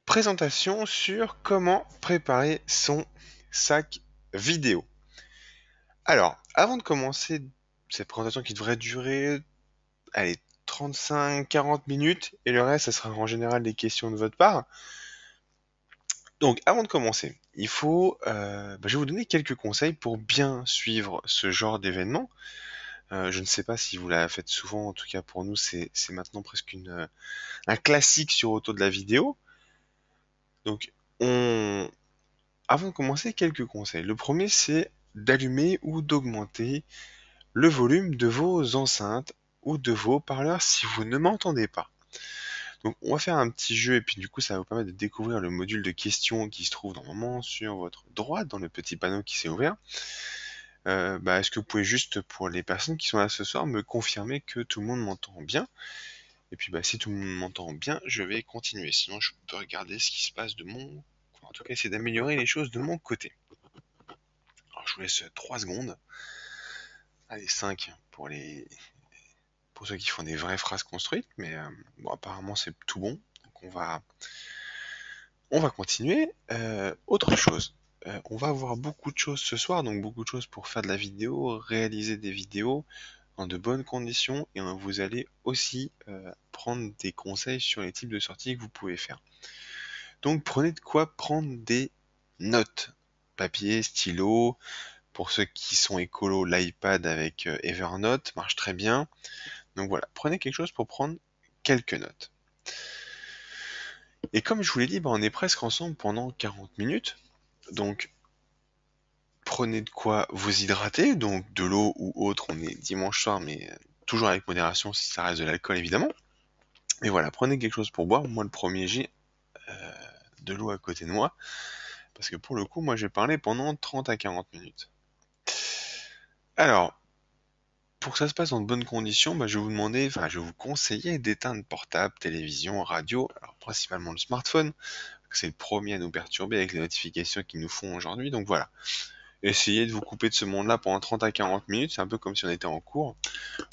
présentation sur comment préparer son sac vidéo. Alors, avant de commencer cette présentation qui devrait durer, allez, 35-40 minutes, et le reste, ça sera en général des questions de votre part. Donc, avant de commencer, je vais vous donner quelques conseils pour bien suivre ce genre d'événement. Je ne sais pas si vous la faites souvent, en tout cas pour nous, c'est maintenant presque un classique sur Auto de la vidéo. Donc, on, Avant de commencer, quelques conseils. Le premier, c'est d'allumer ou d'augmenter le volume de vos enceintes ou de vos parleurs si vous ne m'entendez pas. Donc, on va faire un petit jeu et puis du coup, ça va vous permettre de découvrir le module de questions qui se trouve normalement sur votre droite dans le petit panneau qui s'est ouvert. Est-ce que vous pouvez juste, pour les personnes qui sont là ce soir, me confirmer que tout le monde m'entend bien? Et puis, si tout le monde m'entend bien, je vais continuer. Sinon, je peux regarder ce qui se passe de mon... En tout cas, essayer d'améliorer les choses de mon côté. Alors, je vous laisse 3 secondes. Allez, 5 pour ceux qui font des vraies phrases construites, mais bon, apparemment c'est tout bon. Donc on va continuer. Autre chose, on va avoir beaucoup de choses ce soir, donc beaucoup de choses pour faire de la vidéo, réaliser des vidéos dans de bonnes conditions, et vous allez aussi prendre des conseils sur les types de sorties que vous pouvez faire. Donc prenez de quoi prendre des notes, papier, stylo. Pour ceux qui sont écolos, l'iPad avec Evernote marche très bien. Donc voilà, prenez quelque chose pour prendre quelques notes. Et comme je vous l'ai dit, on est presque ensemble pendant 40 minutes. Donc prenez de quoi vous hydrater, donc de l'eau ou autre, on est dimanche soir, mais toujours avec modération si ça reste de l'alcool évidemment. Et voilà, prenez quelque chose pour boire. Moi le premier, j'ai de l'eau à côté de moi. Parce que pour le coup, moi je vais parler pendant 30 à 40 minutes. Alors, pour que ça se passe dans de bonnes conditions, je vais vous demander, je vais vous conseiller d'éteindre portable, télévision, radio, alors principalement le smartphone, c'est le premier à nous perturber avec les notifications qu'ils nous font aujourd'hui, donc voilà. Essayez de vous couper de ce monde-là pendant 30 à 40 minutes, c'est un peu comme si on était en cours.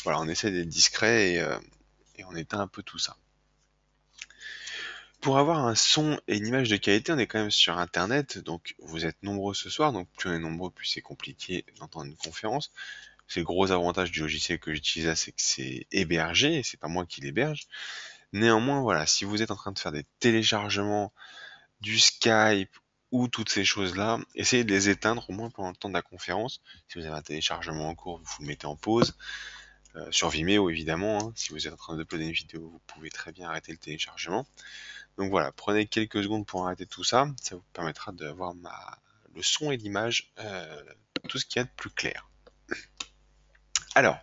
Voilà, on essaie d'être discret et on éteint un peu tout ça. Pour avoir un son et une image de qualité, on est quand même sur Internet, donc vous êtes nombreux ce soir, donc plus on est nombreux, plus c'est compliqué d'entendre une conférence. C'est le gros avantage du logiciel que j'utilise là, c'est que c'est hébergé, et c'est pas moi qui l'héberge. Néanmoins, voilà, si vous êtes en train de faire des téléchargements, du Skype ou toutes ces choses-là, essayez de les éteindre au moins pendant le temps de la conférence. Si vous avez un téléchargement en cours, vous le mettez en pause. Sur Vimeo, évidemment, hein. Si vous êtes en train d'uploader une vidéo, vous pouvez très bien arrêter le téléchargement. Donc voilà, prenez quelques secondes pour arrêter tout ça. Ça vous permettra d'avoir le son et l'image, tout ce qu'il y a de plus clair. Alors,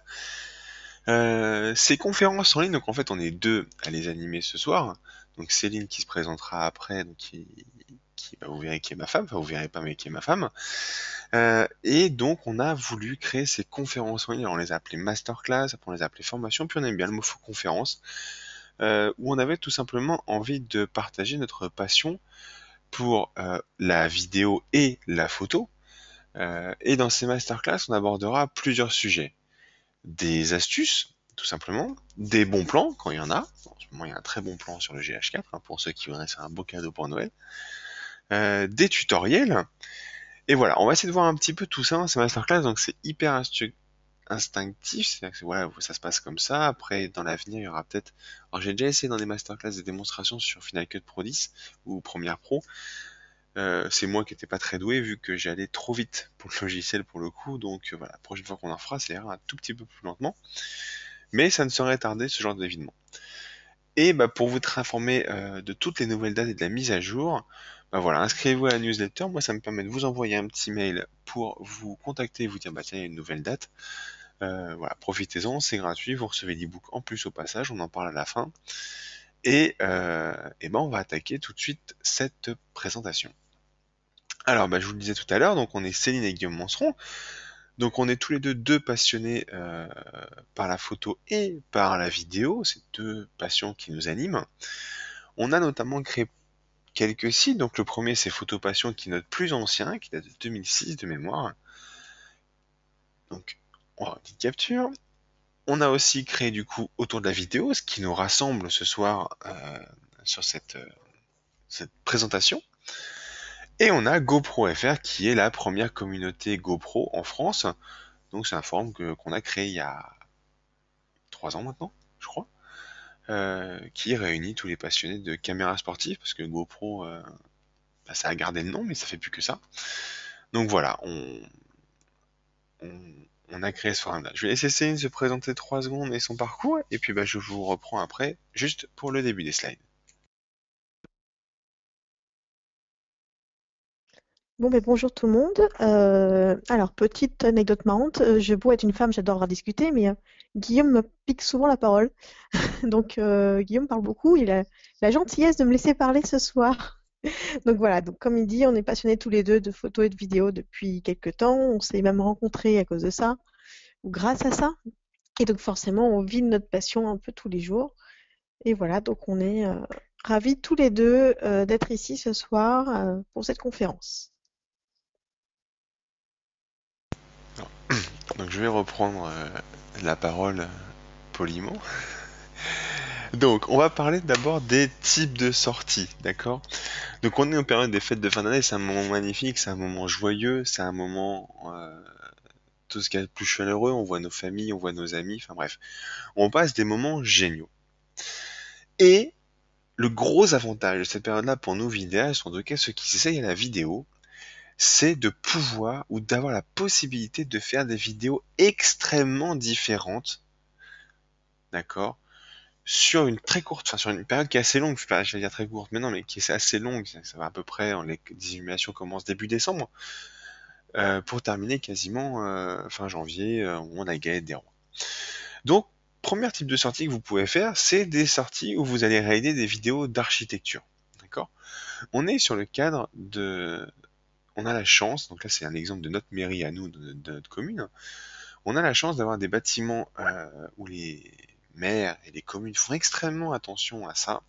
ces conférences en ligne, donc en fait on est deux à les animer ce soir. Donc Céline qui se présentera après, donc vous verrez qui est ma femme, enfin vous verrez pas mais qui est ma femme. Et donc on a voulu créer ces conférences en ligne, alors on les a appelées masterclass, après on les a appelées formations, puis on aime bien le mot conférence, où on avait tout simplement envie de partager notre passion pour la vidéo et la photo. Et dans ces masterclass, on abordera plusieurs sujets. Des astuces, tout simplement, des bons plans, quand il y en a. En ce moment, il y a un très bon plan sur le GH4, hein, pour ceux qui voudraient faire un beau cadeau pour Noël. Des tutoriels. Et voilà, on va essayer de voir un petit peu tout ça dans ces masterclass, donc c'est hyper instinctif, c'est-à-dire que voilà, ça se passe comme ça. Après, dans l'avenir, il y aura peut-être... Alors j'ai déjà essayé dans des masterclass des démonstrations sur Final Cut Pro 10 ou Premiere Pro. C'est moi qui n'étais pas très doué vu que j'allais trop vite pour le logiciel pour le coup, donc voilà, la prochaine fois qu'on en fera, ça ira un tout petit peu plus lentement. Mais ça ne saurait tarder ce genre d'événement. Et pour vous être informé de toutes les nouvelles dates et de la mise à jour, voilà, inscrivez-vous à la newsletter. Moi, ça me permet de vous envoyer un petit mail pour vous contacter et vous dire tiens, il y a une nouvelle date. Voilà, profitez-en, c'est gratuit, vous recevez l'ebook en plus au passage, on en parle à la fin. Et on va attaquer tout de suite cette présentation. Alors, je vous le disais tout à l'heure, donc on est Céline et Guillaume Manceron. Donc on est tous les deux passionnés par la photo et par la vidéo, c'est deux passions qui nous animent. On a notamment créé quelques sites, donc le premier c'est Photopassion qui est notre plus ancien, qui date de 2006 de mémoire. Donc on va une petite capture. On a aussi créé du coup autour de la vidéo, ce qui nous rassemble ce soir sur cette présentation. Et on a GoPro FR qui est la première communauté GoPro en France. Donc c'est un forum qu'on a créé il y a 3 ans maintenant, je crois, qui réunit tous les passionnés de caméras sportives, parce que GoPro, bah, ça a gardé le nom, mais ça fait plus que ça. Donc voilà, on, on a créé ce forum-là. Je vais laisser Céline se présenter 3 secondes et son parcours, et puis bah, je vous reprends après, juste pour le début des slides. Bon, ben, bonjour tout le monde. Alors, petite anecdote marrante, je beau être une femme, j'adore discuter, mais Guillaume me pique souvent la parole. Donc, Guillaume parle beaucoup, il a la gentillesse de me laisser parler ce soir. Donc voilà, donc comme il dit, on est passionnés tous les deux de photos et de vidéos depuis quelques temps. On s'est même rencontrés à cause de ça, ou grâce à ça. Et donc forcément, on vit de notre passion un peu tous les jours. Et voilà, donc on est ravis tous les deux d'être ici ce soir pour cette conférence. Donc je vais reprendre la parole poliment. Donc, on va parler d'abord des types de sorties, d'accord? Donc, on est en période des fêtes de fin d'année, c'est un moment magnifique, c'est un moment joyeux, c'est un moment tout ce qu'il y a de plus chaleureux, on voit nos familles, on voit nos amis, enfin bref, on passe des moments géniaux. Et le gros avantage de cette période-là pour nous vidéastes, en tout cas ceux qui s'essayent à la vidéo, c'est de pouvoir ou d'avoir la possibilité de faire des vidéos extrêmement différentes, d'accord? Sur une très courte, enfin sur une période qui est assez longue, je vais dire très courte, mais non, mais qui est assez longue, ça va à peu près, les simulations commencent début décembre, pour terminer quasiment fin janvier, au moment de la galette des rois. Donc, premier type de sortie que vous pouvez faire, c'est des sorties où vous allez réaliser des vidéos d'architecture. D'accord? On est sur le cadre de... On a la chance, donc là c'est un exemple de notre mairie à nous, de notre commune, on a la chance d'avoir des bâtiments où les maires et les communes font extrêmement attention à ça.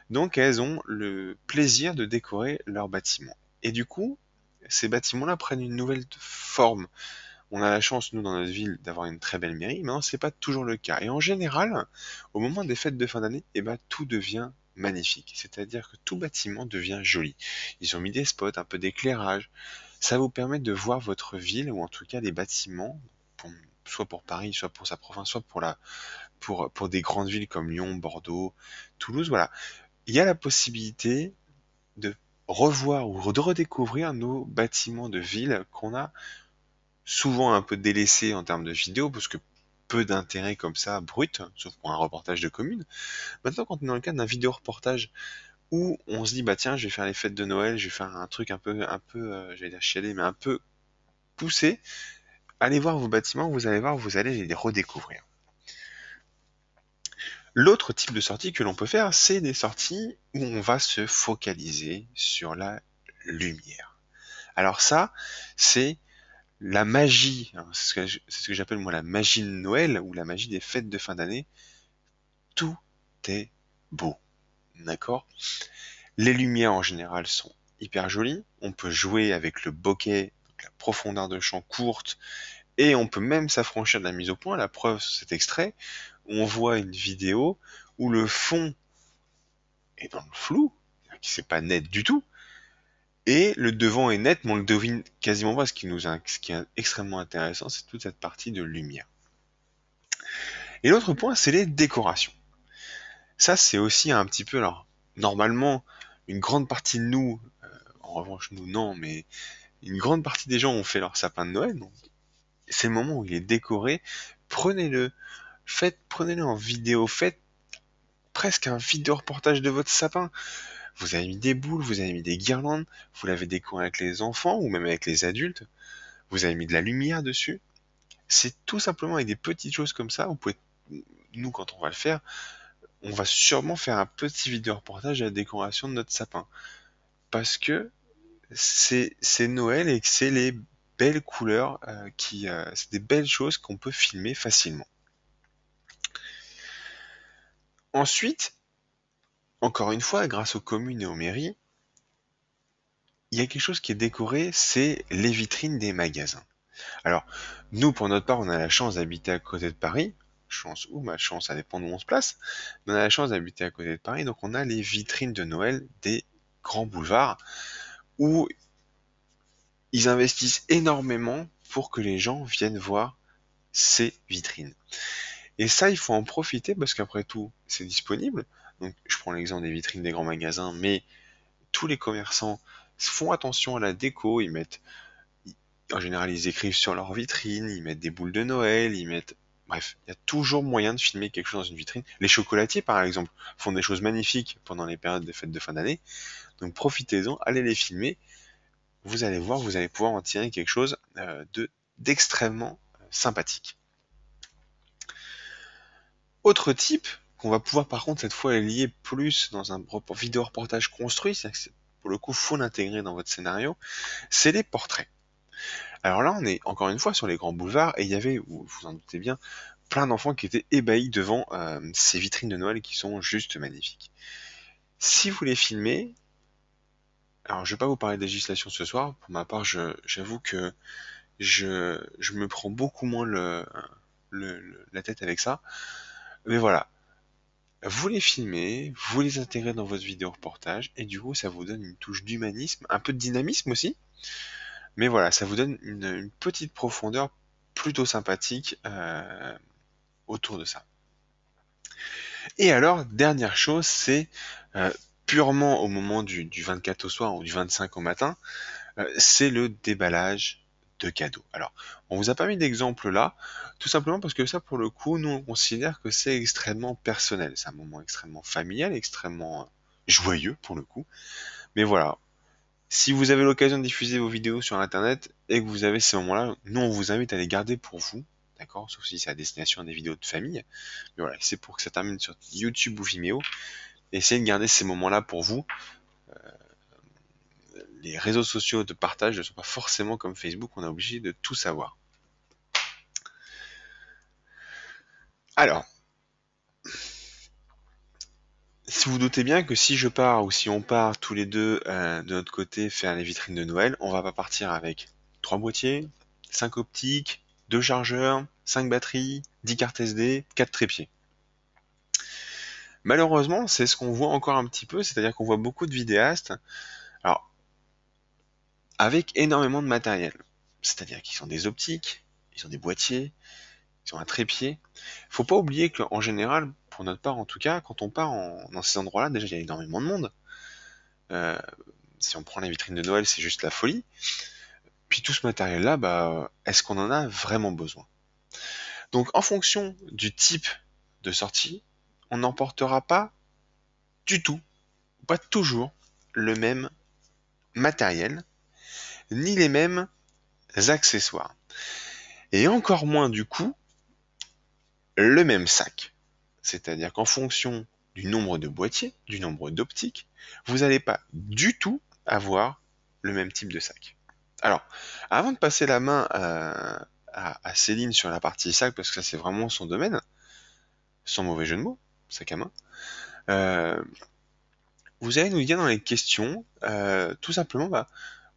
Donc elles ont le plaisir de décorer leurs bâtiments. Et du coup, ces bâtiments-là prennent une nouvelle forme. On a la chance, nous, dans notre ville, d'avoir une très belle mairie, mais c'est pas toujours le cas. Et en général, au moment des fêtes de fin d'année, eh ben, tout devient magnifique. C'est-à-dire que tout bâtiment devient joli. Ils ont mis des spots, un peu d'éclairage. Ça vous permet de voir votre ville, ou en tout cas les bâtiments, pour- soit pour Paris, soit pour sa province, soit pour des grandes villes comme Lyon, Bordeaux, Toulouse, voilà. Il y a la possibilité de revoir ou de redécouvrir nos bâtiments de ville qu'on a souvent un peu délaissés en termes de vidéos, parce que peu d'intérêt comme ça, brut, sauf pour un reportage de commune. Maintenant, quand on est dans le cadre d'un vidéo reportage où on se dit, bah tiens, je vais faire les fêtes de Noël, je vais faire un truc un peu, j'allais dire chialé, mais un peu poussé, allez voir vos bâtiments, vous allez voir, vous allez les redécouvrir. L'autre type de sortie que l'on peut faire, c'est des sorties où on va se focaliser sur la lumière. Alors ça, c'est la magie, hein, c'est ce que j'appelle moi la magie de Noël ou la magie des fêtes de fin d'année. Tout est beau, d'accord? Les lumières en général sont hyper jolies. On peut jouer avec le bokeh, donc la profondeur de champ courte, et on peut même s'affranchir de la mise au point. La preuve, c'est cet extrait où on voit une vidéo où le fond est dans le flou, qui c'est pas net du tout, et le devant est net, mais on le devine quasiment pas. Ce qui est extrêmement intéressant, c'est toute cette partie de lumière. Et l'autre point, c'est les décorations. Ça, c'est aussi un petit peu, alors, normalement, une grande partie de nous, en revanche, nous, non, mais une grande partie des gens ont fait leur sapin de Noël, donc c'est le moment où il est décoré, prenez-le, prenez-le en vidéo, faites presque un vidéo reportage de votre sapin. Vous avez mis des boules, vous avez mis des guirlandes, vous l'avez décoré avec les enfants ou même avec les adultes, vous avez mis de la lumière dessus. C'est tout simplement avec des petites choses comme ça, vous pouvez, nous quand on va le faire, on va sûrement faire un petit vidéo reportage à la décoration de notre sapin. Parce que c'est Noël et que c'est les belles couleurs c'est des belles choses qu'on peut filmer facilement. Ensuite, encore une fois, grâce aux communes et aux mairies, il y a quelque chose qui est décoré, c'est les vitrines des magasins. Alors, nous, pour notre part, on a la chance d'habiter à côté de Paris. Chance ou malchance, ça dépend d'où on se place. Mais on a la chance d'habiter à côté de Paris, donc on a les vitrines de Noël des grands boulevards où ils investissent énormément pour que les gens viennent voir ces vitrines. Et ça, il faut en profiter parce qu'après tout, c'est disponible. Donc, je prends l'exemple des vitrines des grands magasins, mais tous les commerçants font attention à la déco, en général, ils écrivent sur leur vitrine, ils mettent des boules de Noël, ils mettent... Bref, il y a toujours moyen de filmer quelque chose dans une vitrine. Les chocolatiers, par exemple, font des choses magnifiques pendant les périodes de fêtes de fin d'année. Donc profitez-en, allez les filmer. Vous allez voir, vous allez pouvoir en tirer quelque chose d'extrêmement sympathique. Autre type, qu'on va pouvoir par contre cette fois lier plus dans un vidéo reportage construit, c'est-à-dire que pour le coup, faut l'intégrer dans votre scénario, c'est les portraits. Alors là, on est encore une fois sur les grands boulevards et il y avait, vous vous en doutez bien, plein d'enfants qui étaient ébahis devant ces vitrines de Noël qui sont juste magnifiques. Si vous les filmez, alors je vais pas vous parler de législation ce soir, pour ma part, j'avoue que je me prends beaucoup moins la tête avec ça, mais voilà. Vous les filmez, vous les intégrez dans votre vidéo reportage et du coup ça vous donne une touche d'humanisme, un peu de dynamisme aussi, mais voilà, ça vous donne une petite profondeur plutôt sympathique autour de ça. Et alors, dernière chose, c'est purement au moment du 24 au soir ou du 25 au matin, c'est le déballage de cadeaux. Alors, on vous a pas mis d'exemple là, tout simplement parce que ça, pour le coup, nous on considère que c'est extrêmement personnel. C'est un moment extrêmement familial, extrêmement joyeux pour le coup. Mais voilà, si vous avez l'occasion de diffuser vos vidéos sur Internet et que vous avez ces moments-là, nous on vous invite à les garder pour vous, d'accord? Sauf si c'est à destination des vidéos de famille. Mais voilà, c'est pour que ça termine sur YouTube ou Vimeo. Essayez de garder ces moments-là pour vous. Les réseaux sociaux de partage ne sont pas forcément comme Facebook, on est obligé de tout savoir. Alors, si vous doutez bien que si je pars ou si on part tous les deux de notre côté faire les vitrines de Noël, on va pas partir avec 3 boîtiers, 5 optiques, 2 chargeurs, 5 batteries, 10 cartes SD, 4 trépieds. Malheureusement, c'est ce qu'on voit encore un petit peu, c'est-à-dire qu'on voit beaucoup de vidéastes, alors avec énormément de matériel. C'est-à-dire qu'ils ont des optiques, ils ont des boîtiers, ils ont un trépied. Faut pas oublier qu'en général, pour notre part en tout cas, quand on part dans ces endroits-là, déjà il y a énormément de monde. Euh, si on prend les vitrines de Noël, c'est juste la folie. Puis tout ce matériel-là, bah, est-ce qu'on en a vraiment besoin? Donc en fonction du type de sortie, on n'emportera pas du tout, pas toujours, le même matériel, ni les mêmes accessoires. Et encore moins du coup, le même sac. C'est-à-dire qu'en fonction du nombre de boîtiers, du nombre d'optiques, vous n'allez pas du tout avoir le même type de sac. Alors, avant de passer la main à Céline sur la partie sac, parce que ça c'est vraiment son domaine, sans mauvais jeu de mots, sac à main, euh, vous allez nous dire dans les questions, tout simplement, bah,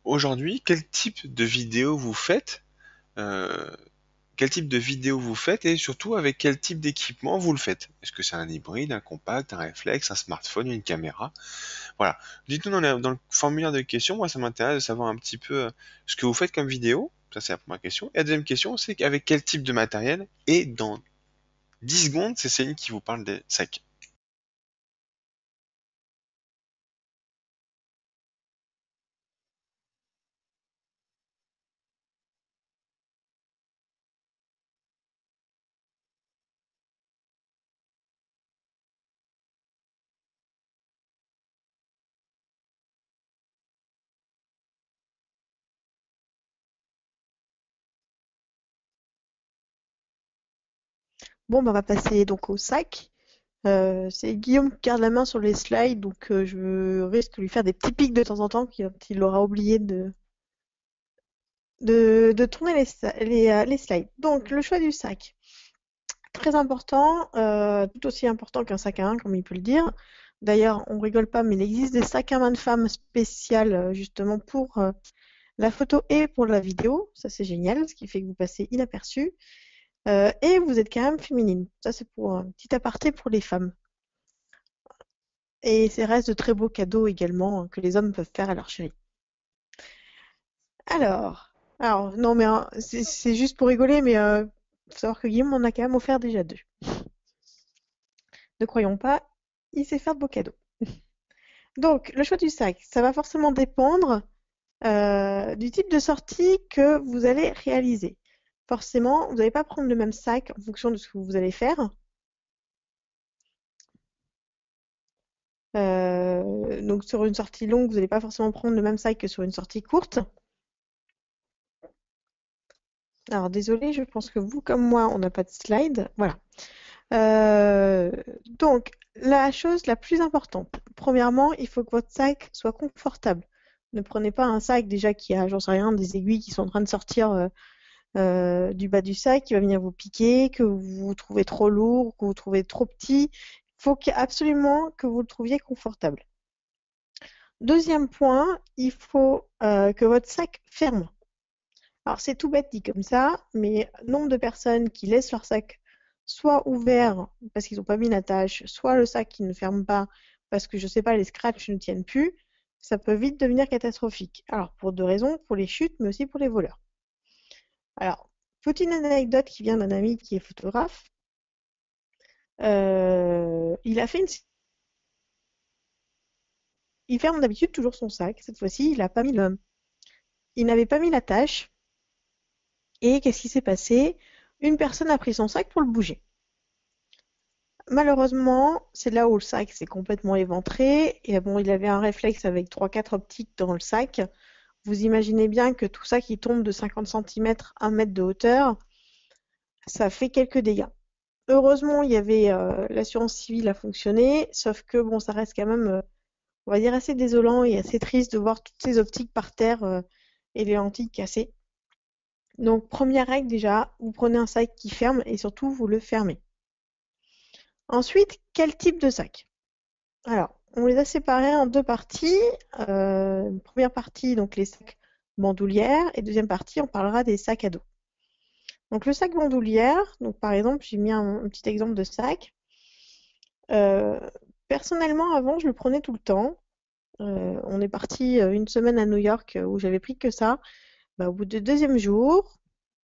aujourd'hui, quel type de vidéo vous faites euh, quel type de vidéo vous faites et surtout avec quel type d'équipement vous le faites. Est-ce que c'est un hybride, un compact, un réflexe, un smartphone, une caméra? Voilà. Dites-nous dans le formulaire de questions, moi ça m'intéresse de savoir un petit peu ce que vous faites comme vidéo. Ça c'est la première question. Et la deuxième question, c'est avec quel type de matériel. Et dans 10 secondes, c'est Céline qui vous parle des sacs. Bon, bah, on va passer donc au sac. C'est Guillaume qui garde la main sur les slides, donc je risque de lui faire des petits pics de temps en temps quand il aura oublié de tourner les slides. Donc, le choix du sac. Très important, tout aussi important qu'un sac à main, comme il peut le dire. D'ailleurs, on rigole pas, mais il existe des sacs à main de femmes spéciales justement pour la photo et pour la vidéo. Ça, c'est génial, ce qui fait que vous passez inaperçu. Et vous êtes quand même féminine. Ça, c'est pour un petit aparté pour les femmes. Et ça reste de très beaux cadeaux également que les hommes peuvent faire à leur chérie. Alors, non, mais hein, c'est juste pour rigoler, mais faut savoir que Guillaume m'en a quand même offert déjà deux. Ne croyons pas, il sait faire de beaux cadeaux. Donc, le choix du sac, ça va forcément dépendre du type de sortie que vous allez réaliser. Forcément, vous n'allez pas prendre le même sac en fonction de ce que vous allez faire. Donc, sur une sortie longue, vous n'allez pas forcément prendre le même sac que sur une sortie courte. Alors, désolé, je pense que vous, comme moi, on n'a pas de slide. Voilà. Euh, donc, la chose la plus importante, premièrement, il faut que votre sac soit confortable. Ne prenez pas un sac déjà qui a, j'en sais rien, des aiguilles qui sont en train de sortir du bas du sac, qui va venir vous piquer, que vous trouvez trop lourd, que vous trouvez trop petit. Il faut absolument que vous le trouviez confortable. Deuxième point, il faut que votre sac ferme. Alors c'est tout bête dit comme ça, mais nombre de personnes qui laissent leur sac soit ouvert parce qu'ils n'ont pas mis l'attache, soit le sac qui ne ferme pas parce que je sais pas, les scratchs ne tiennent plus, ça peut vite devenir catastrophique. Alors pour deux raisons, pour les chutes, mais aussi pour les voleurs. Alors, petite anecdote qui vient d'un ami qui est photographe. Il a fait il ferme d'habitude toujours son sac. Cette fois-ci, il n'avait pas mis l'attache. Et qu'est-ce qui s'est passé? Une personne a pris son sac pour le bouger. Malheureusement, c'est là où le sac s'est complètement éventré. Et bon, il avait un réflexe avec 3-4 optiques dans le sac. Vous imaginez bien que tout ça qui tombe de 50 centimètres, 1 mètre de hauteur, ça fait quelques dégâts. Heureusement, il y avait l'assurance civile a fonctionné, sauf que bon, ça reste quand même, on va dire, assez désolant et assez triste de voir toutes ces optiques par terre et les lentilles cassées. Donc, première règle déjà, vous prenez un sac qui ferme et surtout vous le fermez. Ensuite, quel type de sac? Alors, on les a séparés en deux parties. Première partie, donc les sacs bandoulières, et deuxième partie, on parlera des sacs à dos. Donc le sac bandoulière, donc par exemple, j'ai mis un petit exemple de sac. Euh, Personnellement, avant, je le prenais tout le temps. On est parti une semaine à New York où j'avais pris que ça. Bah, au bout du deuxième jour,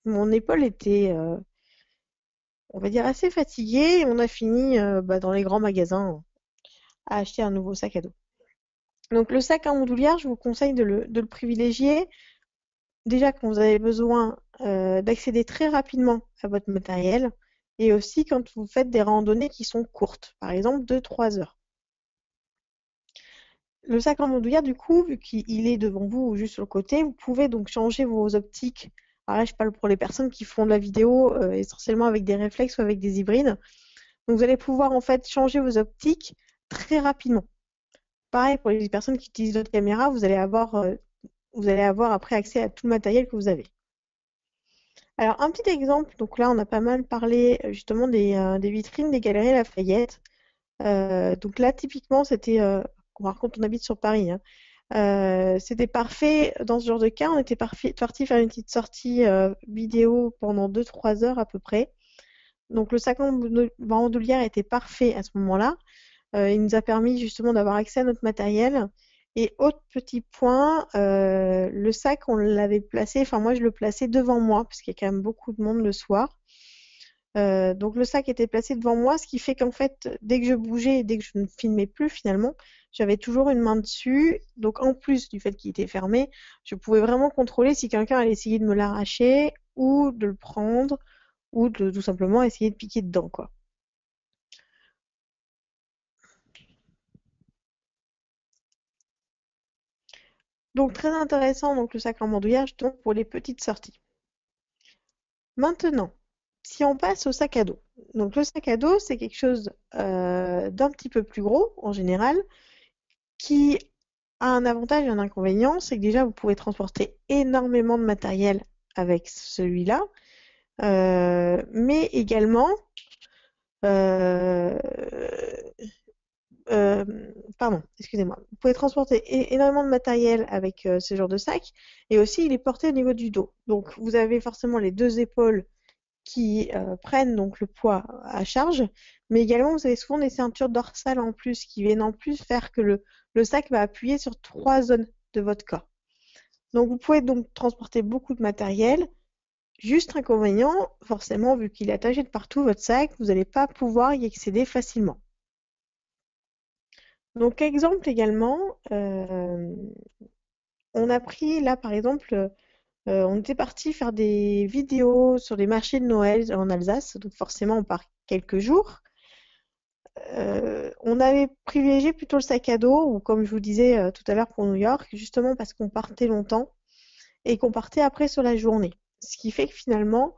mon épaule était, on va dire, assez fatiguée et on a fini bah, dans les grands magasins à acheter un nouveau sac à dos. Donc le sac en bandoulière, je vous conseille de le privilégier déjà quand vous avez besoin d'accéder très rapidement à votre matériel et aussi quand vous faites des randonnées qui sont courtes, par exemple 2-3 heures. Le sac en bandoulière, du coup, vu qu'il est devant vous ou juste sur le côté, vous pouvez donc changer vos optiques. Alors là, je parle pour les personnes qui font de la vidéo essentiellement avec des réflexes ou avec des hybrides. Donc vous allez pouvoir en fait changer vos optiques très rapidement. Pareil pour les personnes qui utilisent d'autres caméras, vous allez avoir après accès à tout le matériel que vous avez. Alors un petit exemple, donc là on a pas mal parlé justement des vitrines des Galeries Lafayette. Donc là typiquement c'était, par contre on habite sur Paris, hein. C'était parfait dans ce genre de cas. On était parti faire une petite sortie vidéo pendant 2-3 heures à peu près. Donc le sac en bandoulière était parfait à ce moment-là. Il nous a permis justement d'avoir accès à notre matériel. Et autre petit point, le sac, on l'avait placé, enfin moi je le plaçais devant moi, parce qu'il y a quand même beaucoup de monde le soir. Donc le sac était placé devant moi, ce qui fait qu'en fait, dès que je bougeais et dès que je ne filmais plus finalement, j'avais toujours une main dessus. Donc en plus du fait qu'il était fermé, je pouvais vraiment contrôler si quelqu'un allait essayer de me l'arracher ou de le prendre ou de tout simplement essayer de piquer dedans, quoi. Donc très intéressant donc le sac en bandoulière justement pour les petites sorties. Maintenant, si on passe au sac à dos. Donc le sac à dos, c'est quelque chose d'un petit peu plus gros en général, qui a un avantage et un inconvénient, c'est que déjà vous pouvez transporter énormément de matériel avec celui-là, mais également, euh, euh, pardon, excusez-moi, vous pouvez transporter énormément de matériel avec ce genre de sac, et aussi il est porté au niveau du dos. Donc vous avez forcément les deux épaules qui prennent donc le poids à charge, mais également vous avez souvent des ceintures dorsales en plus qui viennent en plus faire que le sac va appuyer sur 3 zones de votre corps. Donc vous pouvez donc transporter beaucoup de matériel. Juste inconvénient, forcément, vu qu'il est attaché de partout votre sac, vous n'allez pas pouvoir y accéder facilement. Donc exemple également, on a pris là par exemple, on était parti faire des vidéos sur les marchés de Noël en Alsace, donc forcément on part quelques jours. On avait privilégié plutôt le sac à dos, ou comme je vous disais tout à l'heure pour New York, justement parce qu'on partait longtemps et qu'on partait après sur la journée. Ce qui fait que finalement,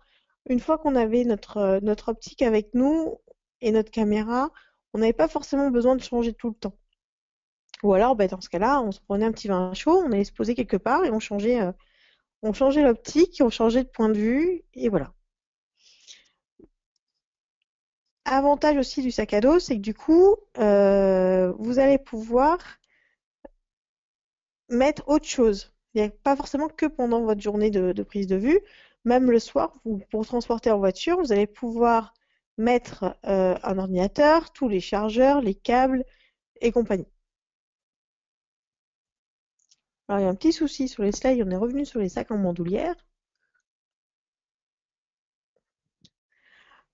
une fois qu'on avait notre optique avec nous et notre caméra, on n'avait pas forcément besoin de changer tout le temps. Ou alors, ben, dans ce cas-là, on se prenait un petit vin chaud, on allait se poser quelque part et on changeait l'optique, on changeait de point de vue, et voilà. Avantage aussi du sac à dos, c'est que du coup, vous allez pouvoir mettre autre chose. Il n'y a pas forcément que pendant votre journée de prise de vue. Même le soir, pour transporter en voiture, vous allez pouvoir mettre un ordinateur, tous les chargeurs, les câbles et compagnie. Alors, il y a un petit souci sur les slides, on est revenu sur les sacs en bandoulière.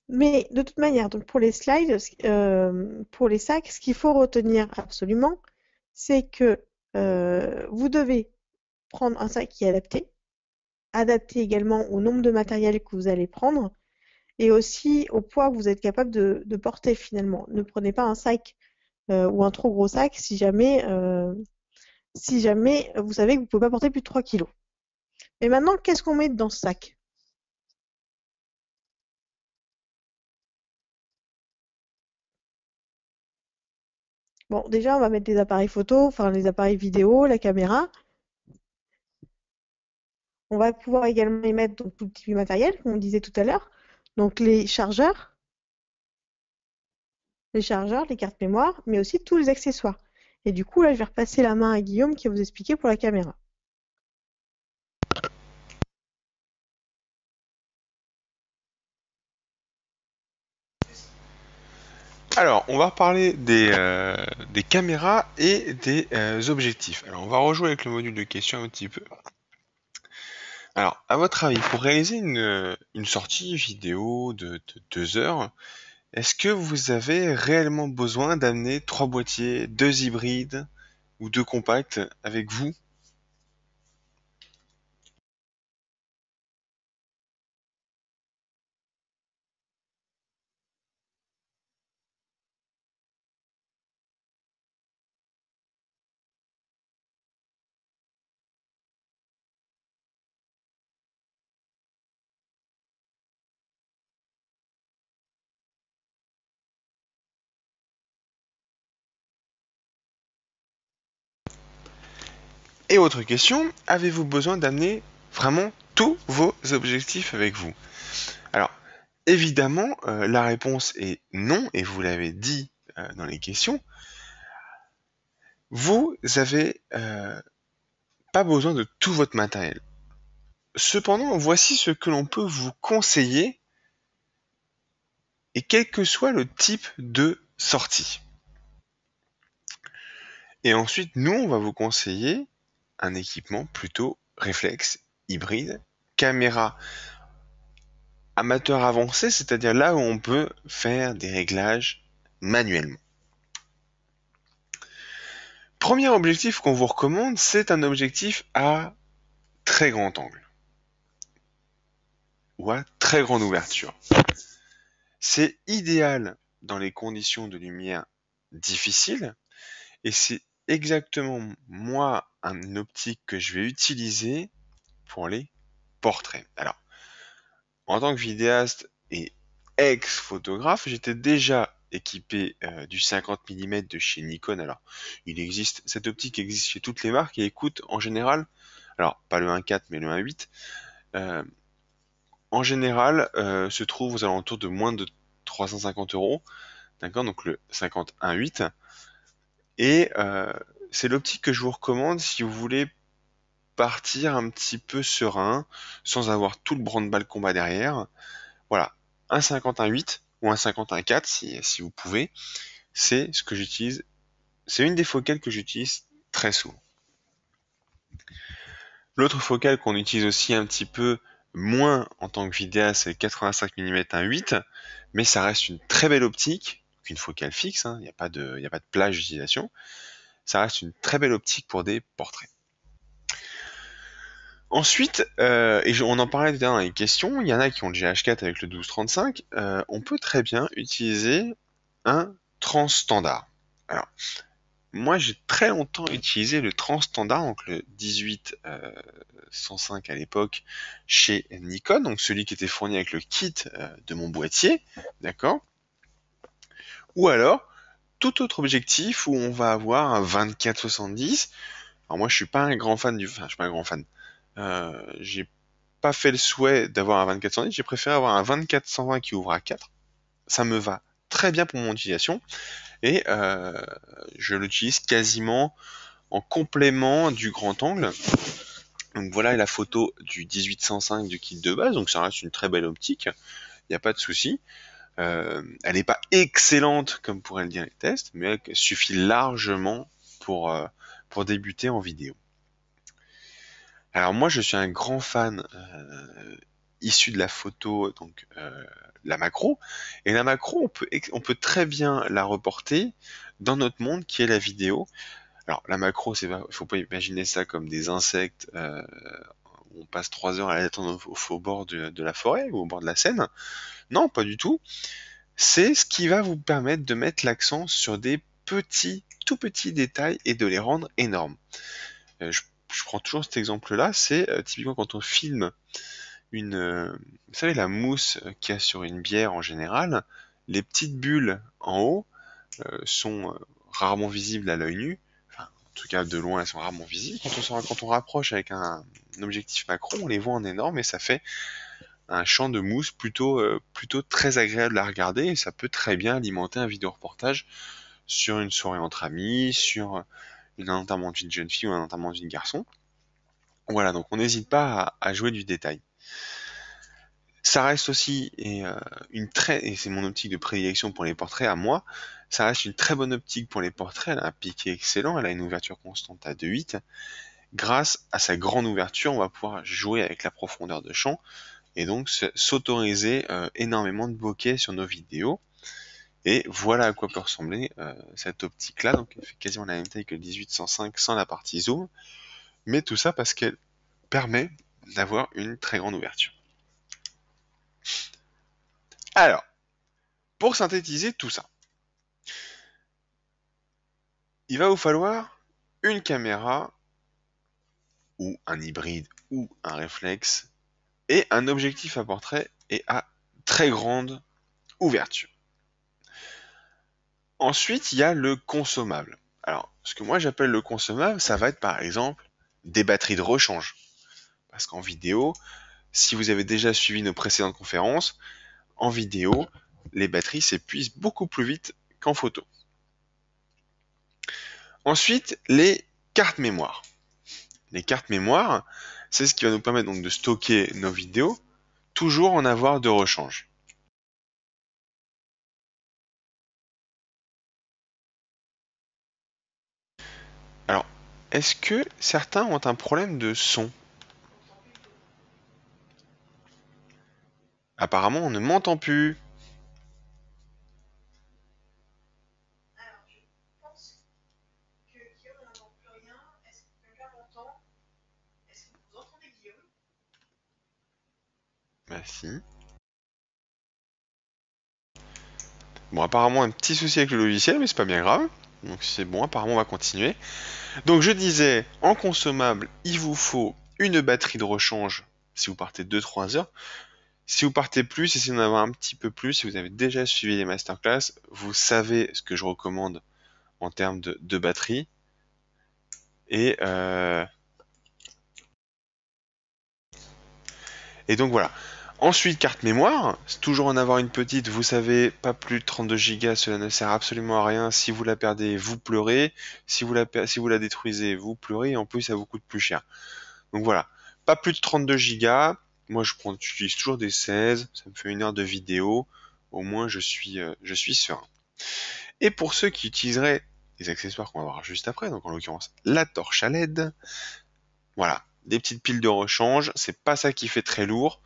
Mais de toute manière, donc pour les slides, pour les sacs, ce qu'il faut retenir absolument, c'est que vous devez prendre un sac qui est adapté également au nombre de matériel que vous allez prendre et aussi au poids que vous êtes capable de porter finalement. Ne prenez pas un sac ou un trop gros sac si jamais vous savez que vous ne pouvez pas porter plus de 3 kilos. Mais maintenant, qu'est-ce qu'on met dans ce sac? Bon, déjà, on va mettre des appareils photo, enfin les appareils vidéo, la caméra. On va pouvoir également y mettre donc, tout le petit matériel, comme on disait tout à l'heure. Donc les chargeurs, les cartes mémoire, mais aussi tous les accessoires. Et du coup, là, je vais repasser la main à Guillaume qui va vous expliquer pour la caméra. Alors, on va reparler des caméras et des objectifs. Alors, on va rejouer avec le module de questions un petit peu. Alors, à votre avis, pour réaliser une sortie vidéo de 2 heures, est-ce que vous avez réellement besoin d'amener 3 boîtiers, 2 hybrides ou 2 compacts avec vous? Et autre question, avez-vous besoin d'amener vraiment tous vos objectifs avec vous? Alors, évidemment, la réponse est non, et vous l'avez dit dans les questions. Vous avez pas besoin de tout votre matériel. Cependant, voici ce que l'on peut vous conseiller, et quel que soit le type de sortie. Et ensuite, nous, on va vous conseiller un équipement plutôt réflexe, hybride, caméra amateur avancé, c'est-à-dire là où on peut faire des réglages manuellement. Premier objectif qu'on vous recommande, c'est un objectif à très grand angle ou à très grande ouverture. C'est idéal dans les conditions de lumière difficiles et c'est exactement moi une optique que je vais utiliser pour les portraits. Alors, en tant que vidéaste et ex-photographe, j'étais déjà équipé du 50 mm de chez Nikon. Alors, cette optique existe chez toutes les marques et coûte en général, alors pas le 1.4 mais le 1.8, en général se trouve aux alentours de moins de 350 euros. D'accord, donc le 50 1.8. Et c'est l'optique que je vous recommande si vous voulez partir un petit peu serein, sans avoir tout le branle-bas combat derrière. Voilà, un 51.8 ou un 51.4 si vous pouvez, c'est ce que j'utilise, c'est une des focales que j'utilise très souvent. L'autre focale qu'on utilise aussi un petit peu moins en tant que vidéaste, c'est le 85 mm 1.8, mais ça reste une très belle optique, une focale fixe, il n'y a pas de plage d'utilisation. Ça reste une très belle optique pour des portraits. Ensuite, on en parlait dans les questions, il y en a qui ont le GH4 avec le 1235, on peut très bien utiliser un transstandard. Alors, moi j'ai très longtemps utilisé le transstandard, donc le 18-105 à l'époque chez Nikon, donc celui qui était fourni avec le kit de mon boîtier, d'accord. Ou alors, tout autre objectif où on va avoir un 24-70. Alors moi je suis pas un grand fan je suis pas un grand fan. J'ai pas fait le souhait d'avoir un 24-110, j'ai préféré avoir un 24-120 qui ouvre à 4. Ça me va très bien pour mon utilisation et je l'utilise quasiment en complément du grand angle. Donc voilà la photo du 18-105 du kit de base, donc ça reste une très belle optique, il n'y a pas de souci. Elle n'est pas excellente comme pourraient le dire les tests, mais elle suffit largement pour débuter en vidéo. Alors moi je suis un grand fan issu de la photo, donc la macro, et la macro on peut très bien la reporter dans notre monde qui est la vidéo. Alors la macro, faut pas imaginer ça comme des insectes où on passe 3 heures à l'attendre au bord de la forêt ou au bord de la Seine. Non, pas du tout. C'est ce qui va vous permettre de mettre l'accent sur des tout petits détails et de les rendre énormes. Je prends toujours cet exemple-là, c'est typiquement quand on filme vous savez, la mousse qu'il y a sur une bière en général, les petites bulles en haut sont rarement visibles à l'œil nu. Enfin, en tout cas, de loin, elles sont rarement visibles. Quand on rapproche avec un objectif macro, on les voit en énorme et ça fait un champ de mousse plutôt très agréable à regarder et ça peut très bien alimenter un vidéo-reportage sur une soirée entre amis, sur un enterrement d'une jeune fille ou un enterrement d'une garçon. Voilà, donc on n'hésite pas à jouer du détail. Ça reste aussi et c'est mon optique de prédilection pour les portraits à moi, ça reste une très bonne optique pour les portraits, elle a un piqué excellent, elle a une ouverture constante à 2.8. Grâce à sa grande ouverture, on va pouvoir jouer avec la profondeur de champ et donc s'autoriser énormément de bokeh sur nos vidéos. Et voilà à quoi peut ressembler cette optique-là, donc elle fait quasiment la même taille que le 18-105 sans la partie zoom, mais tout ça parce qu'elle permet d'avoir une très grande ouverture. Alors, pour synthétiser tout ça, il va vous falloir une caméra ou un hybride ou un réflexe et un objectif à portrait et à très grande ouverture. Ensuite, il y a le consommable. Alors, ce que moi j'appelle le consommable, ça va être par exemple des batteries de rechange. Parce qu'en vidéo, si vous avez déjà suivi nos précédentes conférences, en vidéo, les batteries s'épuisent beaucoup plus vite qu'en photo. Ensuite, les cartes mémoire. Les cartes mémoire, c'est ce qui va nous permettre donc de stocker nos vidéos, toujours en avoir de rechange. Alors, est-ce que certains ont un problème de son? Apparemment, on ne m'entend plus. Bah si. Bon, apparemment un petit souci avec le logiciel, mais c'est pas bien grave. Donc c'est bon, apparemment on va continuer. Donc je disais, en consommable, il vous faut une batterie de rechange si vous partez 2-3 heures. Si vous partez plus, essayez d'en avoir un petit peu plus. Si vous avez déjà suivi les masterclass, vous savez ce que je recommande en termes de batterie. Et donc voilà. Ensuite, carte mémoire, c'est toujours en avoir une petite, vous savez, pas plus de 32 Go, cela ne sert absolument à rien. Si vous la perdez, vous pleurez. Si vous la détruisez, vous pleurez. Et en plus, ça vous coûte plus cher. Donc voilà, pas plus de 32 Go. moi j'utilise toujours des 16, ça me fait 1 heure de vidéo, au moins je suis serein. Et pour ceux qui utiliseraient les accessoires qu'on va voir juste après, donc en l'occurrence la torche à LED, voilà, des petites piles de rechange, c'est pas ça qui fait très lourd,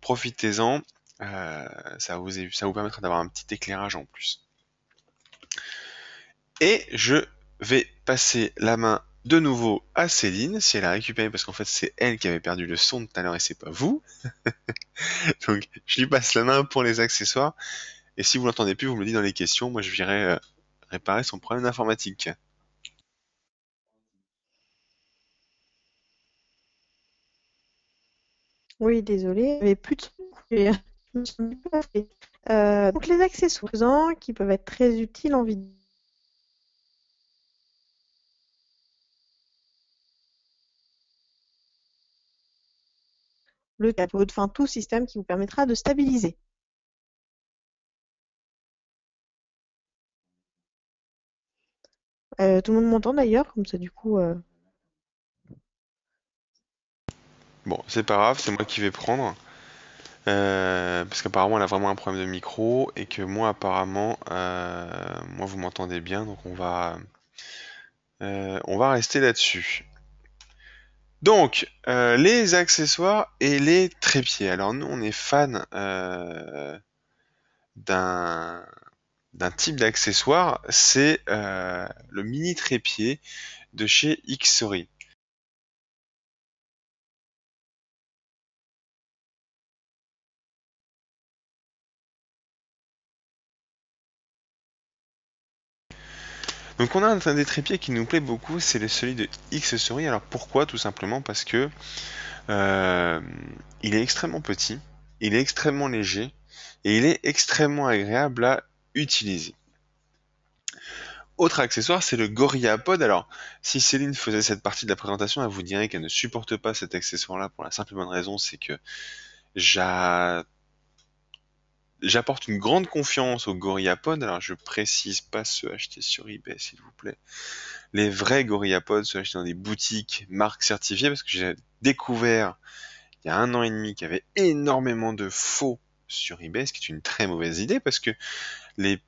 profitez-en, ça vous permettra d'avoir un petit éclairage en plus. Et je vais passer la main de nouveau à Céline, si elle a récupéré, parce qu'en fait c'est elle qui avait perdu le son de tout à l'heure et c'est pas vous. Donc je lui passe la main pour les accessoires, et si vous l'entendez plus, vous me le dites dans les questions, moi je viendrai réparer son problème d'informatique. Oui, désolé, j'avais plus de son. Je me suis mis peu à fait. Donc les accessoires qui peuvent être très utiles en vidéo. Le capot, enfin tout système qui vous permettra de stabiliser. Tout le monde m'entend d'ailleurs, comme ça du coup. Bon, c'est pas grave, c'est moi qui vais prendre. Parce qu'apparemment elle a vraiment un problème de micro et que moi apparemment moi vous m'entendez bien donc on va rester là-dessus. Donc les accessoires et les trépieds. Alors nous on est fan d'un type d'accessoire, c'est le mini trépied de chez Xori. Donc on a un des trépieds qui nous plaît beaucoup, c'est celui de Xori. Alors pourquoi? Tout simplement parce que Euh, il est extrêmement petit, il est extrêmement léger et il est extrêmement agréable à utiliser. Autre accessoire, c'est le GorillaPod. Alors, si Céline faisait cette partie de la présentation, elle vous dirait qu'elle ne supporte pas cet accessoire-là pour la simple et bonne raison, c'est que j'a- j'apporte une grande confiance au GorillaPod. Alors, je précise pas ceux achetés sur eBay, s'il vous plaît. Les vrais GorillaPod, ceux achetés dans des boutiques marques certifiées, parce que j'ai découvert il y a 1 an et demi qu'il y avait énormément de faux sur eBay, ce qui est une très mauvaise idée parce que les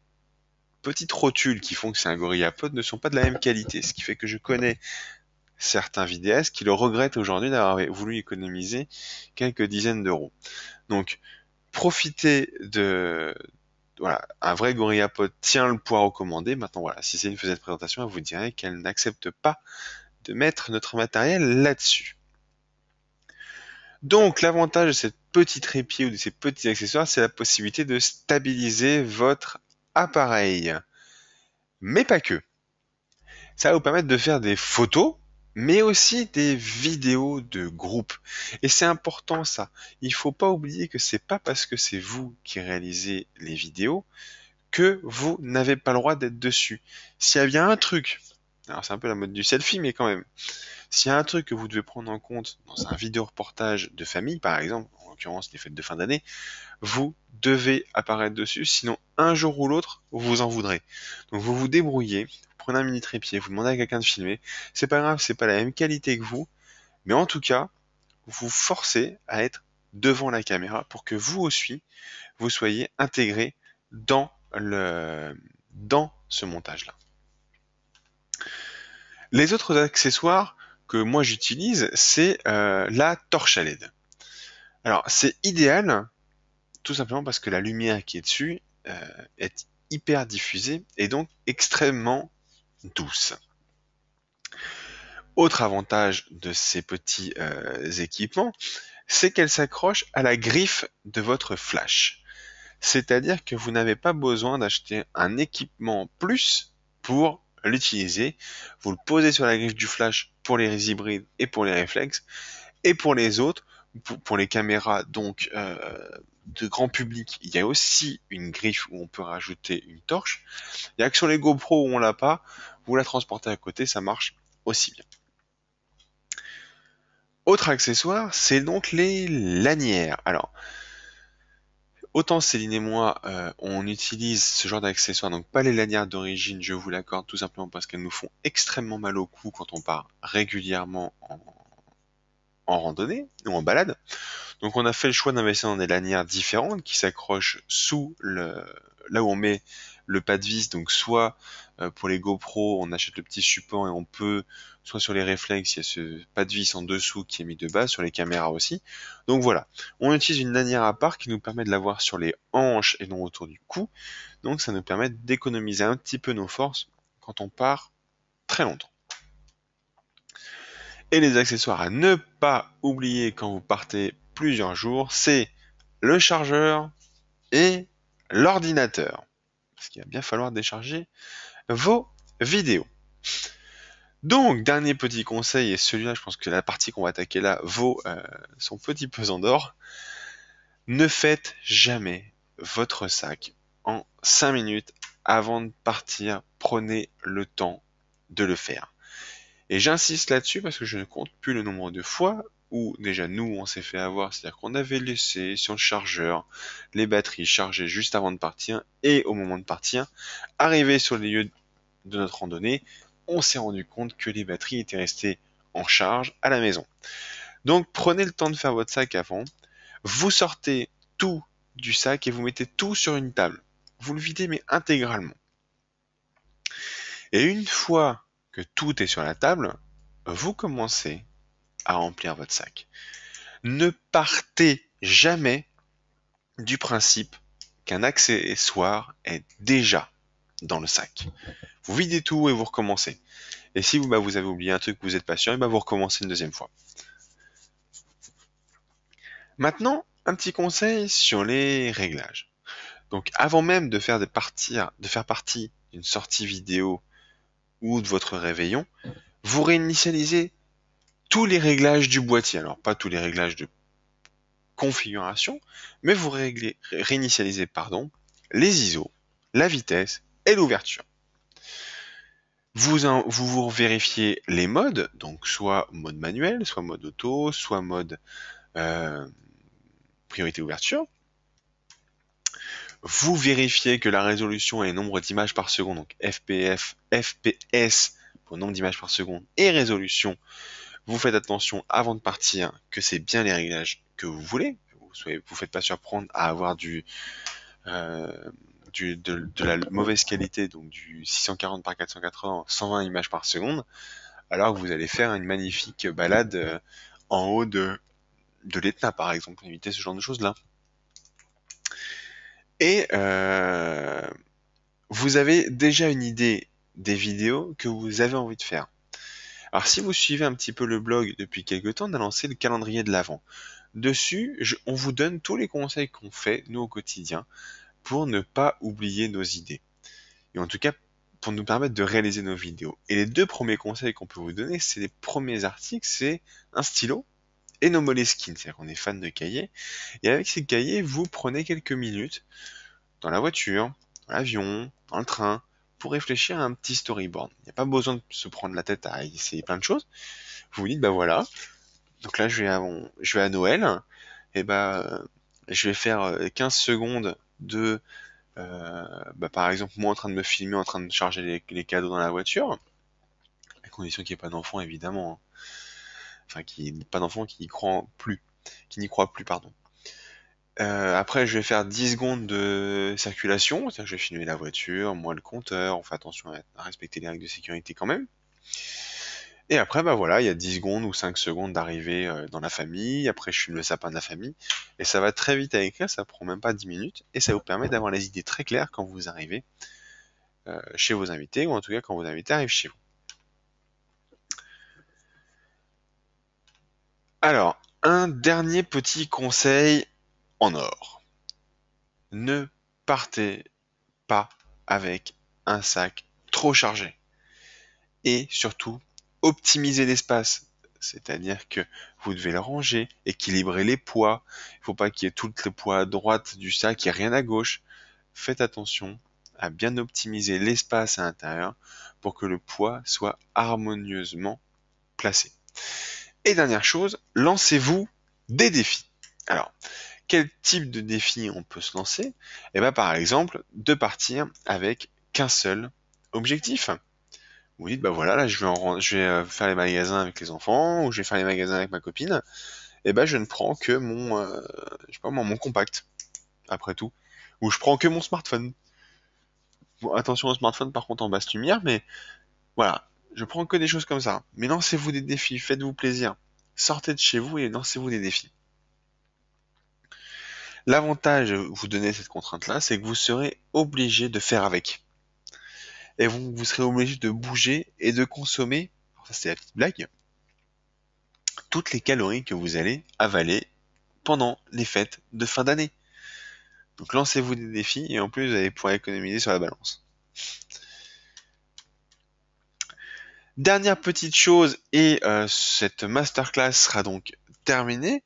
petites rotules qui font que c'est un GorillaPod ne sont pas de la même qualité, ce qui fait que je connais certains vidéastes qui le regrettent aujourd'hui d'avoir voulu économiser quelques dizaines d'euros. Donc, profitez de... Voilà, un vrai GorillaPod tient le poids recommandé. Maintenant, voilà, si c'est une faisait cette présentation, elle vous dirait qu'elle n'accepte pas de mettre notre matériel là-dessus. Donc l'avantage de cette petite trépied ou de ces petits accessoires, c'est la possibilité de stabiliser votre appareil. Mais pas que. Ça va vous permettre de faire des photos, mais aussi des vidéos de groupe. Et c'est important ça. Il faut pas oublier que c'est pas parce que c'est vous qui réalisez les vidéos que vous n'avez pas le droit d'être dessus. S'il y a bien un truc, alors c'est un peu la mode du selfie, mais quand même, s'il y a un truc que vous devez prendre en compte dans un vidéo reportage de famille, par exemple, en l'occurrence les fêtes de fin d'année, vous devez apparaître dessus, sinon un jour ou l'autre, vous vous en voudrez. Donc vous vous débrouillez, vous prenez un mini trépied, vous demandez à quelqu'un de filmer, c'est pas grave, c'est pas la même qualité que vous, mais en tout cas, vous forcez à être devant la caméra pour que vous aussi, vous soyez intégré dans dans ce montage-là. Les autres accessoires que moi j'utilise, c'est la torche à LED. Alors c'est idéal, tout simplement parce que la lumière qui est dessus est hyper diffusée et donc extrêmement douce. Autre avantage de ces petits équipements, c'est qu'elle s'accroche à la griffe de votre flash. C'est-à-dire que vous n'avez pas besoin d'acheter un équipement en plus pour l'utiliser. Vous le posez sur la griffe du flash pour les hybrides et pour les réflexes. Et pour les autres, pour les caméras donc de grand public, il y a aussi une griffe où on peut rajouter une torche. Il y a que sur les GoPro où on l'a pas, vous la transportez à côté, ça marche aussi bien. Autre accessoire, c'est donc les lanières. Alors, autant Céline et moi, on utilise ce genre d'accessoires, donc pas les lanières d'origine, je vous l'accorde, tout simplement parce qu'elles nous font extrêmement mal au cou quand on part régulièrement en randonnée ou en balade. Donc on a fait le choix d'investir dans des lanières différentes qui s'accrochent là où on met le pas de vis. Donc soit pour les GoPro, on achète le petit support et on peut, soit sur les réflexes, il y a ce pas de vis en dessous qui est mis de base, sur les caméras aussi. Donc voilà, on utilise une lanière à part qui nous permet de l'avoir sur les hanches et non autour du cou. Donc ça nous permet d'économiser un petit peu nos forces quand on part très longtemps. Et les accessoires à ne pas oublier quand vous partez plusieurs jours, c'est le chargeur et l'ordinateur. Parce qu'il va bien falloir décharger vos vidéos. Donc, dernier petit conseil, et celui-là, je pense que la partie qu'on va attaquer là vaut son petit pesant d'or. Ne faites jamais votre sac en 5 minutes avant de partir. Prenez le temps de le faire. Et j'insiste là-dessus parce que je ne compte plus le nombre de fois où déjà nous on s'est fait avoir, c'est-à-dire qu'on avait laissé sur le chargeur les batteries chargées juste avant de partir et au moment de partir, arrivé sur les lieux de notre randonnée, on s'est rendu compte que les batteries étaient restées en charge à la maison. Donc prenez le temps de faire votre sac avant, vous sortez tout du sac et vous mettez tout sur une table. Vous le videz mais intégralement. Et une fois que tout est sur la table, vous commencez à remplir votre sac. Ne partez jamais du principe qu'un accessoire est déjà dans le sac. Vous videz tout et vous recommencez. Et si vous avez oublié un truc que vous n'êtes pas sûr, vous recommencez une deuxième fois. Maintenant, un petit conseil sur les réglages. Donc avant même de faire partie d'une sortie vidéo ou de votre réveillon, vous réinitialisez tous les réglages du boîtier. Alors pas tous les réglages de configuration, mais vous réinitialisez les ISO, la vitesse et l'ouverture. Vous vérifiez les modes, donc soit mode manuel, soit mode auto, soit mode euh, priorité ouverture. Vous vérifiez que la résolution et le nombre d'images par seconde, donc FPS pour nombre d'images par seconde et résolution. Vous faites attention avant de partir que c'est bien les réglages que vous voulez. Vous faites pas surprendre à avoir de la mauvaise qualité, donc du 640 par 480, 120 images par seconde, alors que vous allez faire une magnifique balade en haut de l'Etna, par exemple, pour éviter ce genre de choses-là. Et vous avez déjà une idée des vidéos que vous avez envie de faire. Alors si vous suivez un petit peu le blog depuis quelques temps, on a lancé le calendrier de l'Avent. Dessus, on vous donne tous les conseils qu'on fait, nous, au quotidien, pour ne pas oublier nos idées. Et en tout cas, pour nous permettre de réaliser nos vidéos. Et les deux premiers conseils qu'on peut vous donner, c'est les premiers articles, c'est un stylo et nos Moleskine, c'est-à-dire qu'on est fan de cahiers. Et avec ces cahiers, vous prenez quelques minutes dans la voiture, dans l'avion, dans le train, pour réfléchir à un petit storyboard. Il n'y a pas besoin de se prendre la tête à essayer plein de choses. Vous vous dites, bah voilà, donc là je vais à Noël, et je vais faire 15 secondes de, par exemple, moi en train de me filmer, en train de charger les cadeaux dans la voiture, à condition qu'il n'y ait pas d'enfant évidemment, hein. Enfin pas d'enfant qui n'y croit plus, pardon. Après, je vais faire 10 secondes de circulation, c'est-à-dire que je vais filmer la voiture, moi le compteur, on fait attention à respecter les règles de sécurité quand même. Et après, voilà, il y a 10 secondes ou 5 secondes d'arrivée dans la famille, après je filme le sapin de la famille, et ça va très vite à écrire, ça prend même pas 10 minutes, et ça vous permet d'avoir les idées très claires quand vous arrivez chez vos invités, ou en tout cas quand vos invités arrivent chez vous. Alors, un dernier petit conseil en or. Ne partez pas avec un sac trop chargé. Et surtout, optimiser l'espace. C'est-à-dire que vous devez le ranger, équilibrer les poids. Il ne faut pas qu'il y ait tout le poids à droite du sac et rien à gauche. Faites attention à bien optimiser l'espace à l'intérieur pour que le poids soit harmonieusement placé. Et dernière chose, lancez-vous des défis. Alors, quel type de défi on peut se lancer? Par exemple, de partir avec qu'un seul objectif. Vous dites, bah voilà, là je vais faire les magasins avec les enfants, ou je vais faire les magasins avec ma copine, et ben je ne prends que je sais pas moi, mon compact, après tout. Ou je prends que mon smartphone. Bon, attention au smartphone par contre en basse lumière, mais voilà, je prends que des choses comme ça. Mais lancez-vous des défis, faites-vous plaisir. Sortez de chez vous et lancez-vous des défis. L'avantage, vous donner cette contrainte-là, c'est que vous serez obligé de faire avec. Et vous serez obligé de bouger et de consommer, alors ça c'est la petite blague, toutes les calories que vous allez avaler pendant les fêtes de fin d'année. Donc lancez-vous des défis et en plus vous allez pouvoir économiser sur la balance. Dernière petite chose et cette masterclass sera donc terminée.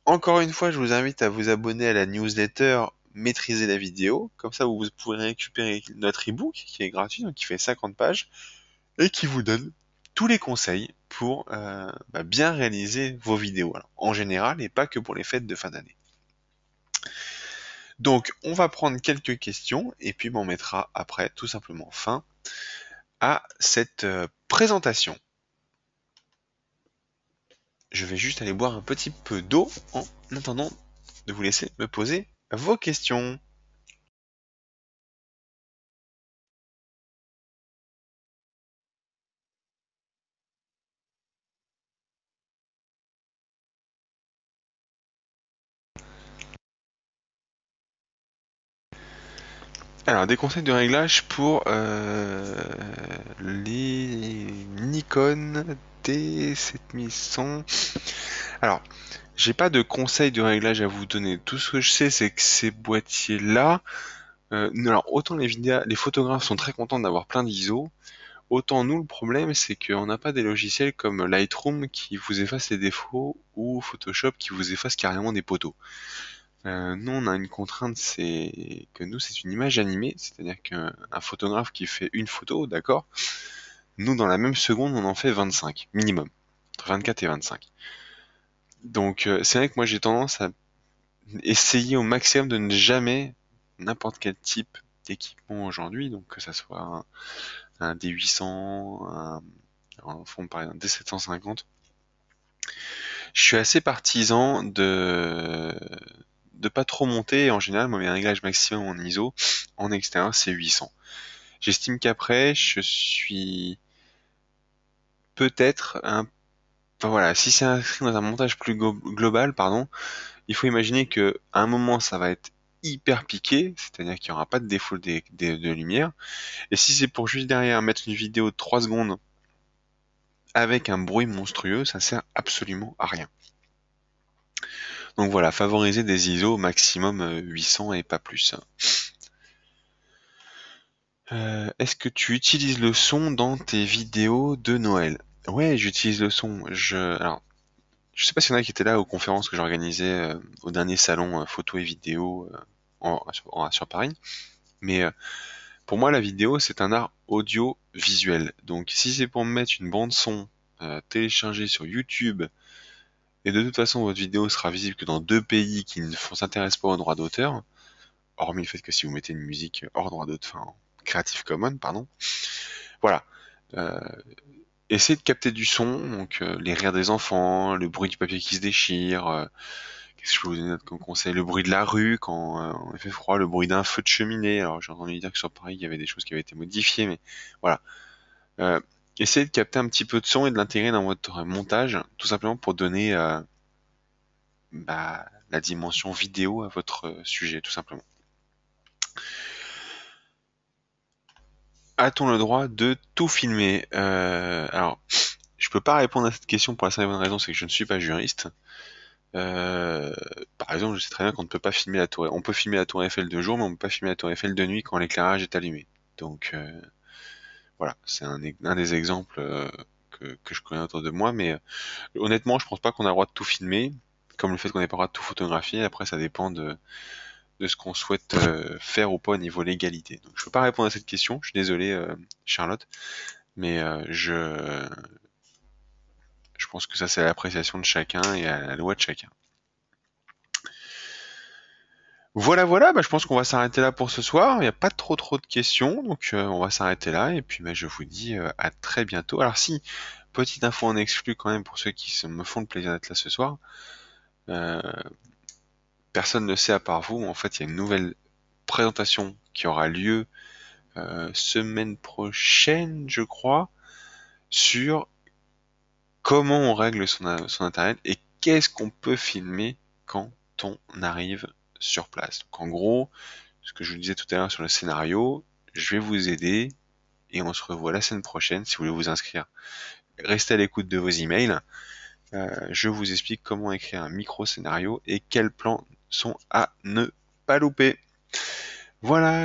Encore une fois, je vous invite à vous abonner à la newsletter Maîtriser la vidéo. Comme ça, vous pourrez récupérer notre ebook qui est gratuit, donc qui fait 50 pages et qui vous donne tous les conseils pour bien réaliser vos vidéos. Alors, en général et pas que pour les fêtes de fin d'année. Donc, on va prendre quelques questions et puis on mettra après tout simplement fin à cette présentation. Je vais juste aller boire un petit peu d'eau en attendant de vous laisser me poser vos questions. Alors, des conseils de réglage pour les Nikon D7100. Alors, j'ai pas de conseils de réglage à vous donner. Tout ce que je sais, c'est que ces boîtiers-là, alors autant les photographes sont très contents d'avoir plein d'ISO, autant nous, le problème, c'est qu'on n'a pas des logiciels comme Lightroom qui vous efface les défauts ou Photoshop qui vous efface carrément des poteaux. Nous, on a une contrainte, c'est que nous, c'est une image animée, c'est-à-dire qu'un photographe qui fait une photo, d'accord, nous, dans la même seconde, on en fait 25, minimum, entre 24 et 25. Donc, c'est vrai que moi, j'ai tendance à essayer au maximum de ne jamais, n'importe quel type d'équipement aujourd'hui, donc que ça soit un D800, en fond, par exemple, un D750, je suis assez partisan de pas trop monter. En général, moi, mes réglages maximum en ISO, en extérieur, c'est 800. J'estime qu'après, je suis peut-être un... Enfin voilà, si c'est inscrit dans un montage plus global, pardon, il faut imaginer que à un moment, ça va être hyper piqué, c'est-à-dire qu'il n'y aura pas de défaut de lumière. Et si c'est pour juste derrière mettre une vidéo de 3 secondes avec un bruit monstrueux, ça sert absolument à rien. Donc voilà, favoriser des ISO maximum 800 et pas plus. Est-ce que tu utilises le son dans tes vidéos de Noël? Ouais, j'utilise le son. Alors, je sais pas s'il y en a qui étaient là aux conférences que j'organisais au dernier salon photo et vidéo sur Paris, mais pour moi, la vidéo, c'est un art audio-visuel. Donc, si c'est pour me mettre une bande son téléchargée sur YouTube, et de toute façon, votre vidéo sera visible que dans 2 pays qui ne s'intéressent pas aux droits d'auteur, hormis le fait que si vous mettez une musique hors droit d'auteur, enfin, Creative Commons, pardon, voilà. Euh, Essayez de capter du son, donc les rires des enfants, le bruit du papier qui se déchire, qu'est-ce que je peux vous donner d'autre comme conseil? Le bruit de la rue quand il fait froid, le bruit d'un feu de cheminée. Alors j'ai entendu dire que sur Paris il y avait des choses qui avaient été modifiées, mais voilà. Euh, Essayez de capter un petit peu de son et de l'intégrer dans votre montage, tout simplement pour donner la dimension vidéo à votre sujet, tout simplement. A-t-on le droit de tout filmer? Alors, je peux pas répondre à cette question pour la simple et bonne raison, c'est que je ne suis pas juriste. Euh, Par exemple, je sais très bien qu'on ne peut pas filmer la tour. On peut filmer la tour Eiffel de jour, mais on ne peut pas filmer la tour Eiffel de nuit quand l'éclairage est allumé. Donc voilà, c'est un des exemples que je connais autour de moi. Mais honnêtement, je pense pas qu'on a le droit de tout filmer, comme le fait qu'on n'ait pas le droit de tout photographier. Après, ça dépend de ce qu'on souhaite faire ou pas au niveau légalité. Donc je peux pas répondre à cette question. Je suis désolé, Charlotte, mais je pense que ça c'est à l'appréciation de chacun et à la loi de chacun. Voilà, voilà, bah, je pense qu'on va s'arrêter là pour ce soir. Il n'y a pas trop de questions, donc on va s'arrêter là. Et puis bah, je vous dis à très bientôt. Alors si, petite info en exclu quand même pour ceux qui me font le plaisir d'être là ce soir. Euh, Personne ne sait à part vous. En fait, il y a une nouvelle présentation qui aura lieu semaine prochaine, je crois, sur comment on règle son internet et qu'est-ce qu'on peut filmer quand on arrive sur place. Donc en gros, ce que je vous disais tout à l'heure sur le scénario, je vais vous aider et on se revoit la semaine prochaine si vous voulez vous inscrire. Restez à l'écoute de vos emails. Je vous explique comment écrire un micro-scénario et quels plans sont à ne pas louper. Voilà.